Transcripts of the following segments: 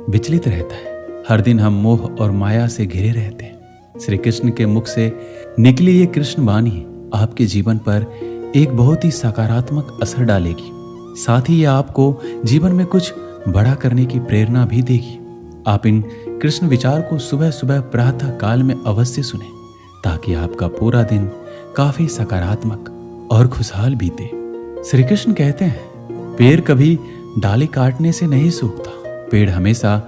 विचलित रहता है। हर दिन हम मोह और माया से घिरे रहते हैं। श्री कृष्ण के मुख से निकली ये कृष्ण वाणी आपके जीवन पर एक बहुत ही सकारात्मक असर डालेगी। साथ ही ये आपको जीवन में कुछ बड़ा करने की प्रेरणा भी देगी। आप इन कृष्ण विचार को सुबह सुबह प्रातः काल में अवश्य सुने, ताकि आपका पूरा दिन काफी सकारात्मक और खुशहाल बीते। श्री कृष्ण कहते हैं, पेड़ कभी डाली काटने से नहीं सूखता, पेड़ हमेशा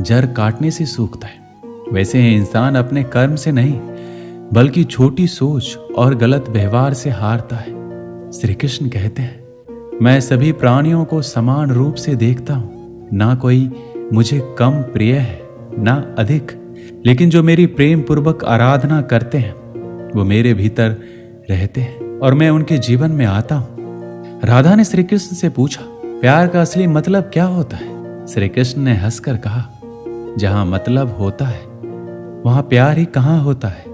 जड़ काटने से सूखता है। वैसे ही इंसान अपने कर्म से नहीं, बल्कि छोटी सोच और गलत व्यवहार से हारता है। श्री कृष्ण कहते हैं, मैं सभी प्राणियों को समान रूप से देखता हूं, ना कोई मुझे कम प्रिय है ना अधिक, लेकिन जो मेरी प्रेम पूर्वक आराधना करते हैं वो मेरे भीतर रहते हैं और मैं उनके जीवन में आता हूं। राधा ने श्री कृष्ण से पूछा, प्यार का असली मतलब क्या होता है? श्री कृष्ण ने हंसकर कहा, जहां मतलब होता है वहां प्यार ही कहां होता है।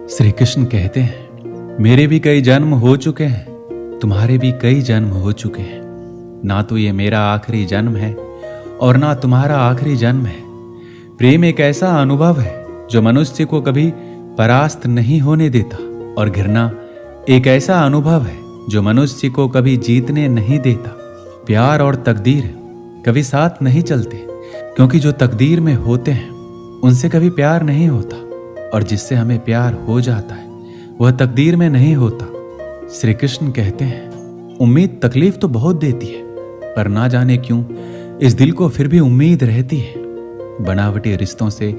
श्री कृष्ण कहते हैं, मेरे भी कई जन्म हो चुके हैं, तुम्हारे भी कई जन्म हो चुके हैं। ना तो ये मेरा आखिरी जन्म है और ना तुम्हारा आखिरी जन्म है। प्रेम एक ऐसा अनुभव है जो मनुष्य को कभी परास्त नहीं होने देता, और घृणा एक ऐसा अनुभव है जो मनुष्य को कभी जीतने नहीं देता। प्यार और तकदीर कभी साथ नहीं चलते, क्योंकि जो तकदीर में होते हैं उनसे कभी प्यार नहीं होता, और जिससे हमें प्यार हो जाता है वह तकदीर में नहीं होता। श्री कृष्ण कहते हैं, उम्मीद तकलीफ तो बहुत देती है, पर ना जाने क्यों इस दिल को फिर भी उम्मीद रहती है। बनावटी रिश्तों से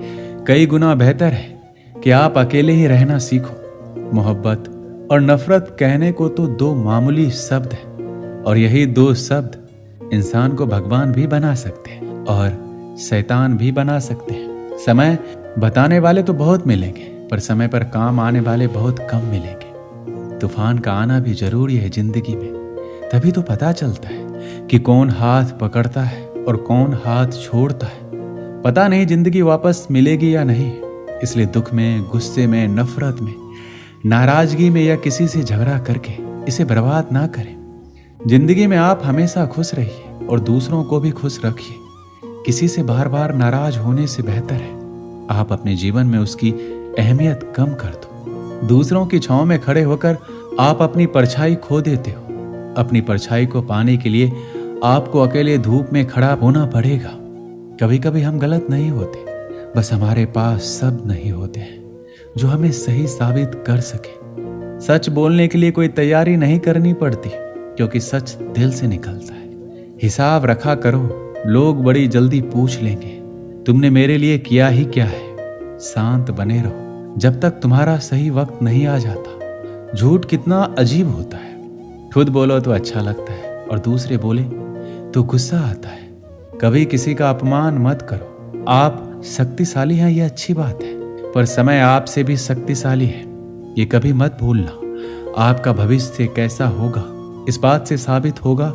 कई गुना बेहतर है कि आप अकेले ही रहना सीखो। मोहब्बत और नफरत कहने को तो दो मामूली शब्द हैं, और यही दो शब्द इंसान को भगवान भी बना सकते हैं और शैतान भी बना सकते हैं। समय बताने वाले तो बहुत मिलेंगे, पर समय पर काम आने वाले बहुत कम मिलेंगे। तूफान का आना भी जरूरी है जिंदगी में, तभी तो पता चलता है कि कौन हाथ पकड़ता है और कौन हाथ छोड़ता है। पता नहीं जिंदगी वापस मिलेगी या नहीं, इसलिए दुख में, गुस्से में, नफरत में, नाराजगी में या किसी से झगड़ा करके इसे बर्बाद ना करें। जिंदगी में आप हमेशा खुश रहिए और दूसरों को भी खुश रखिए। किसी से बार बार नाराज होने से बेहतर है आप अपने जीवन में उसकी अहमियत कम कर दो। दूसरों की छांव में खड़े होकर आप अपनी परछाई खो देते हो। अपनी परछाई को पाने के लिए आपको अकेले धूप में खड़ा होना पड़ेगा। कभी कभी हम गलत नहीं होते, बस हमारे पास शब्द नहीं होते हैं जो हमें सही साबित कर सके। सच बोलने के लिए कोई तैयारी नहीं करनी पड़ती, क्योंकि सच दिल से निकलता है। हिसाब रखा करो, लोग बड़ी जल्दी पूछ लेंगे तुमने मेरे लिए किया ही क्या है। शांत बने रहो जब तक तुम्हारा सही वक्त नहीं आ जाता। झूठ कितना अजीब होता है, खुद बोलो तो अच्छा लगता है और दूसरे बोले तो गुस्सा आता है। कभी किसी का अपमान मत करो। आप शक्तिशाली हैं ये अच्छी बात है, पर समय आपसे भी शक्तिशाली है, ये कभी मत भूलना। आपका भविष्य कैसा होगा इस बात से साबित होगा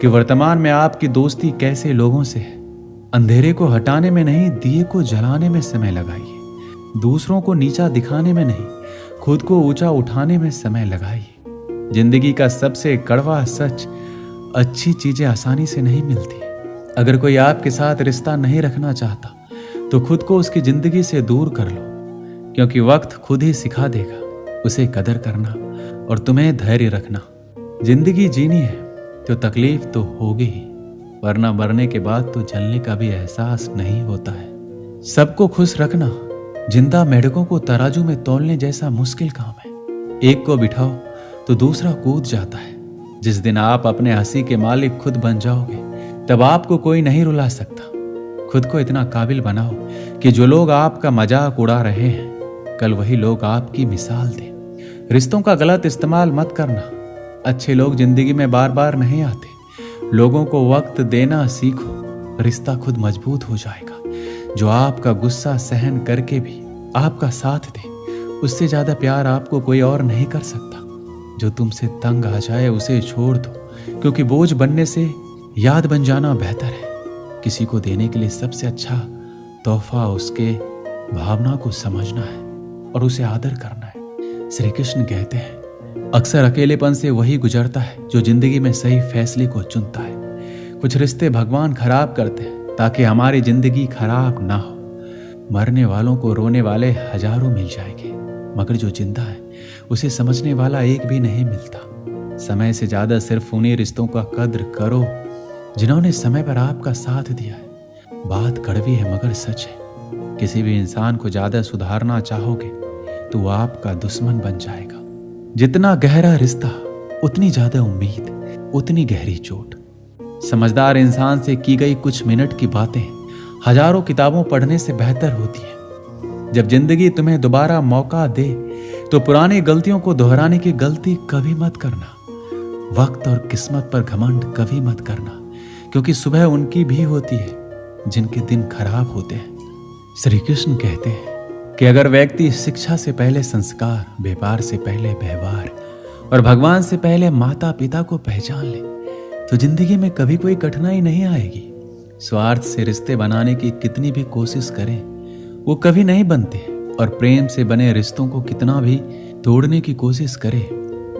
कि वर्तमान में आपकी दोस्ती कैसे लोगों से है। अंधेरे को हटाने में नहीं, दिए को जलाने में समय लगाइए। दूसरों को नीचा दिखाने में नहीं, खुद को ऊंचा उठाने में समय लगाइए। जिंदगी का सबसे कड़वा सच, अच्छी चीजें आसानी से नहीं मिलती। अगर कोई आपके साथ रिश्ता नहीं रखना चाहता तो खुद को उसकी जिंदगी से दूर कर लो, क्योंकि वक्त खुद ही सिखा देगा उसे कदर करना और तुम्हें धैर्य रखना। जिंदगी जीनी है तो तकलीफ तो होगी ही, वरना मरने के बाद तो जलने का भी एहसास नहीं होता है। सबको खुश रखना जिंदा मेढकों को तराजू में तौलने जैसा मुश्किल काम है। एक को बिठाओ तो दूसरा कूद जाता है। जिस दिन आप अपने हंसी के मालिक खुद बन जाओगे, तब आपको कोई नहीं रुला सकता। खुद को इतना काबिल बनाओ कि जो लोग आपका मजाक उड़ा रहे हैं, कल वही लोग आपकी मिसाल दें। रिश्तों का गलत इस्तेमाल मत करना। अच्छे लोग जिंदगी में बार बार नहीं आते। लोगों को वक्त देना सीखो, रिश्ता खुद मजबूत हो जाएगा। जो आपका गुस्सा सहन करके भी आपका साथ दे, उससे ज्यादा प्यार आपको कोई और नहीं कर सकता। जो तुमसे तंग आ जाए उसे छोड़ दो, क्योंकि बोझ बनने से याद बन जाना बेहतर है। किसी को देने के लिए सबसे अच्छा तोहफा उसके भावना को समझना है और उसे आदर करना है। श्री कृष्ण कहते हैं, अक्सर अकेलेपन से वही गुजरता है जो जिंदगी में सही फैसले को चुनता है। कुछ रिश्ते भगवान खराब करते हैं ताकि हमारी जिंदगी खराब ना हो। मरने वालों को रोने वाले हजारों मिल जाएंगे, मगर जो जिंदा है उसे समझने वाला एक भी नहीं मिलता। समय से ज्यादा सिर्फ उन्हीं रिश्तों का कद्र करो जिन्होंने समय पर आपका साथ दिया है। बात कड़वी है मगर सच है, किसी भी इंसान को ज्यादा सुधारना चाहोगे तो वो आपका दुश्मन बन जाएगा। जितना गहरा रिश्ता उतनी ज्यादा उम्मीद, उतनी गहरी चोट। समझदार इंसान से की गई कुछ मिनट की बातें हजारों किताबों पढ़ने से बेहतर होती है। जब जिंदगी तुम्हें दोबारा मौका दे तो पुरानी गलतियों को दोहराने की गलती कभी मत करना। वक्त और किस्मत पर घमंड कभी मत करना, क्योंकि सुबह उनकी भी होती है जिनके दिन खराब होते हैं। श्री कृष्ण कहते हैं कि अगर व्यक्ति शिक्षा से पहले संस्कार, व्यापार से पहले व्यवहार और भगवान से पहले माता पिता को पहचान ले तो जिंदगी में कभी कोई कठिनाई नहीं आएगी। स्वार्थ से रिश्ते बनाने की कितनी भी कोशिश करें वो कभी नहीं बनते, और प्रेम से बने रिश्तों को कितना भी तोड़ने की कोशिश करें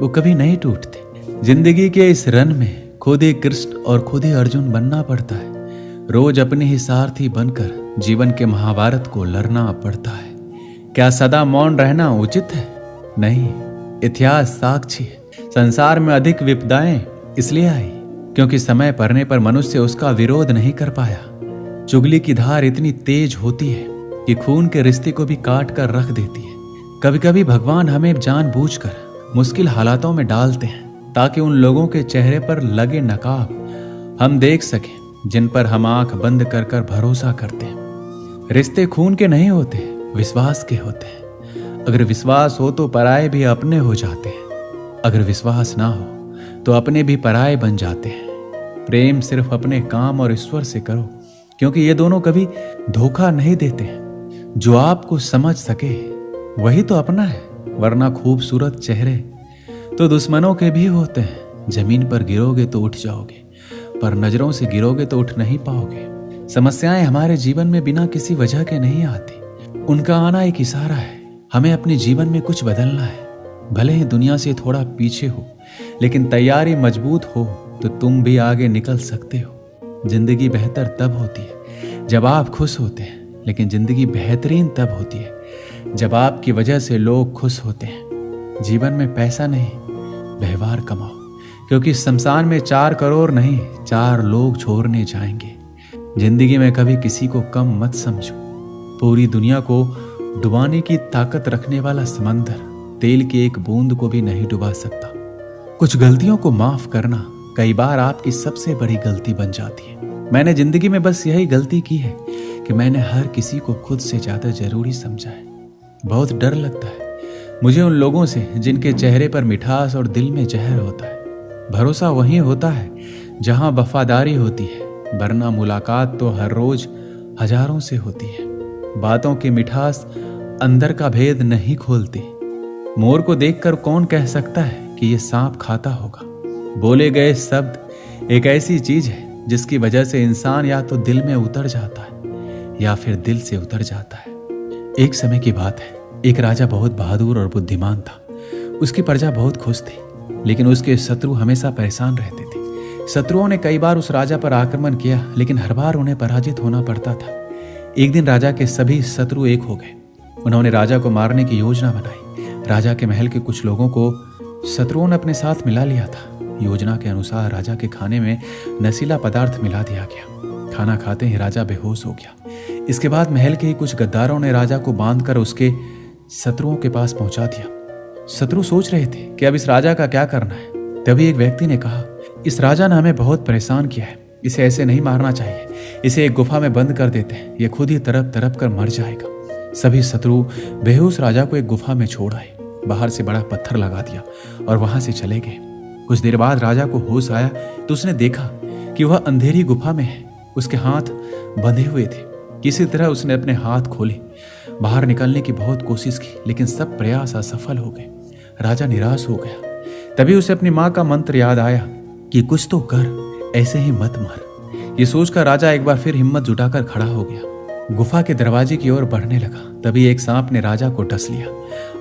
वो कभी नहीं टूटते। जिंदगी के इस रन में खुद ही कृष्ण और खुद ही अर्जुन बनना पड़ता है। रोज अपने ही सारथी बनकर जीवन के महाभारत को लड़ना पड़ता है। क्या सदा मौन रहना उचित है? नहीं, इतिहास साक्षी है। संसार में अधिक विपदाएं इसलिए आई क्योंकि समय पड़ने पर मनुष्य उसका विरोध नहीं कर पाया। चुगली की धार इतनी तेज होती है कि खून के रिश्ते को भी काट कर रख देती है। कभी कभी भगवान हमें जानबूझकर मुश्किल हालातों में डालते हैं ताकि उन लोगों के चेहरे पर लगे नकाब हम देख सकें जिन पर हम आंख बंद कर कर भरोसा करते हैं। रिश्ते खून के नहीं होते, विश्वास के होते हैं। अगर विश्वास हो तो पराये भी अपने हो जाते हैं, अगर विश्वास ना हो तो अपने भी पराये बन जाते हैं। प्रेम सिर्फ अपने काम और ईश्वर से करो, क्योंकि ये दोनों कभी धोखा नहीं देते हैं। जो आपको समझ सके वही तो अपना है, वरना खूबसूरत चेहरे तो दुश्मनों के भी होते हैं। जमीन पर गिरोगे तो उठ जाओगे, पर नजरों से गिरोगे तो उठ नहीं पाओगे। समस्याएं हमारे जीवन में बिना किसी वजह के नहीं आती, उनका आना एक इशारा है। हमें अपने जीवन में कुछ बदलना है। भले ही दुनिया से थोड़ा पीछे हो, लेकिन तैयारी मजबूत हो तो तुम भी आगे निकल सकते हो। जिंदगी बेहतर तब होती है जब आप खुश होते हैं, लेकिन जिंदगी बेहतरीन तब होती है जब आपकी वजह से लोग खुश होते हैं। जीवन में पैसा नहीं, व्यवहार कमाओ, क्योंकि शमशान में 4 करोड़ नहीं 4 लोग छोड़ने जाएंगे। जिंदगी में कभी किसी को कम मत समझो। पूरी दुनिया को डुबाने की ताकत रखने वाला समंदर तेल की एक बूंद को भी नहीं डुबा सकता। कुछ गलतियों को माफ करना कई बार आपकी सबसे बड़ी गलती बन जाती है। मैंने जिंदगी में बस यही गलती की है कि मैंने हर किसी को खुद से ज्यादा जरूरी समझा है। बहुत डर लगता है मुझे उन लोगों से जिनके चेहरे पर मिठास और दिल में जहर होता है। भरोसा वहीं होता है जहां वफादारी होती है, वरना मुलाकात तो हर रोज हजारों से होती है। बातों की मिठास अंदर का भेद नहीं खोलती। मोर को देखकर कौन कह सकता है कि ये सांप खाता होगा। बोले गए शब्द एक ऐसी चीज है जिसकी वजह से इंसान या तो दिल में उतर जाता है या फिर दिल से उतर जाता है। एक समय की बात है, एक राजा बहुत बहादुर और बुद्धिमान था। उसकी प्रजा बहुत खुश थी, लेकिन उसके शत्रु हमेशा परेशान रहते थे। शत्रुओं ने कई बार उस राजा पर आक्रमण किया, लेकिन हर बार उन्हें पराजित होना पड़ता था। एक दिन राजा के सभी शत्रु एक हो गए। उन्होंने राजा को मारने की योजना बनाई। राजा के महल के कुछ लोगों को शत्रुओं ने अपने साथ मिला लिया था। योजना के अनुसार राजा के खाने में नशीला पदार्थ मिला दिया गया। खाना खाते ही राजा बेहोश हो गया। इसके बाद महल के ही कुछ गद्दारों ने राजा को बांधकर उसके शत्रुओं के पास पहुंचा दिया। शत्रु सोच रहे थे कि अब इस राजा का क्या करना है। तभी एक व्यक्ति ने कहा, इस राजा ने हमें बहुत परेशान किया है, इसे ऐसे नहीं मारना चाहिए, इसे एक गुफा में बंद कर देते हैं, ये खुद ही तड़प तड़प कर मर जाएगा। सभी शत्रु बेहोश राजा को एक गुफा में छोड़ आए, बाहर से बड़ा पत्थर लगा दिया और वहां से चले गए। कुछ देर बाद राजा को होश आया तो उसने देखा कि वह अंधेरी गुफा में है। उसके हाथ बंधे हुए थे। किसी तरह उसने अपने हाथ खोले, बाहर निकलने की बहुत कोशिश की, लेकिन सब प्रयास असफल हो गए। राजा निराश हो गया। तभी उसे अपनी माँ का मंत्र याद आया कि कुछ तो कर, ऐसे ही मत मर। ये सोचकर राजा एक बार फिर हिम्मत जुटाकर खड़ा हो गया। गुफा के दरवाजे की ओर बढ़ने लगा। तभी एक सांप ने राजा को डस लिया।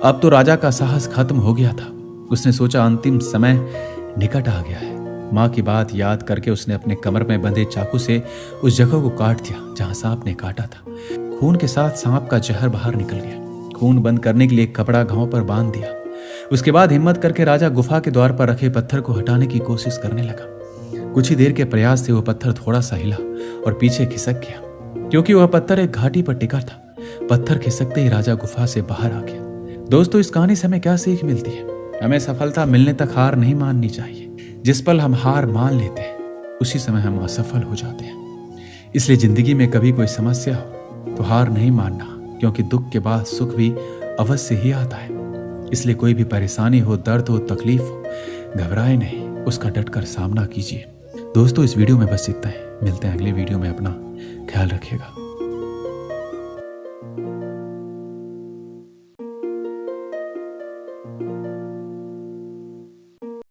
अब तो राजा का साहस खत्म हो गया था। उसने सोचा अंतिम समय निकट आ गया है, माँ की बात याद करके उसने अपने कमर में बंधे चाकू से उस जगह को काट दिया जहां सांप ने काटा था। खून के साथ सांप का जहर बाहर निकल गया। खून बंद करने के लिए एक कपड़ा घाव पर बांध दिया। उसके बाद हिम्मत करके राजा गुफा के द्वार पर रखे पत्थर को हटाने की कोशिश करने लगा। कुछ ही देर के प्रयास से वह पत्थर थोड़ा सा हिला और पीछे खिसक गया, क्योंकि वह पत्थर एक घाटी पर टिका था। पत्थर खिसकते ही राजा गुफा से बाहर आ गया। दोस्तों, इस कहानी से हमें क्या सीख मिलती है? हमें सफलता मिलने तक हार नहीं माननी चाहिए। जिस पल हम हार मान लेते हैं उसी समय हम असफल हो जाते हैं। इसलिए जिंदगी में कभी कोई समस्या हो तो हार नहीं मानना, क्योंकि दुख के बाद सुख भी अवश्य ही आता है। इसलिए कोई भी परेशानी हो, दर्द हो, तकलीफ हो, घबराए नहीं, उसका डटकर सामना कीजिए। दोस्तों, इस वीडियो में बस इतना ही। मिलते हैं अगले वीडियो में। अपना ख्याल रखिएगा।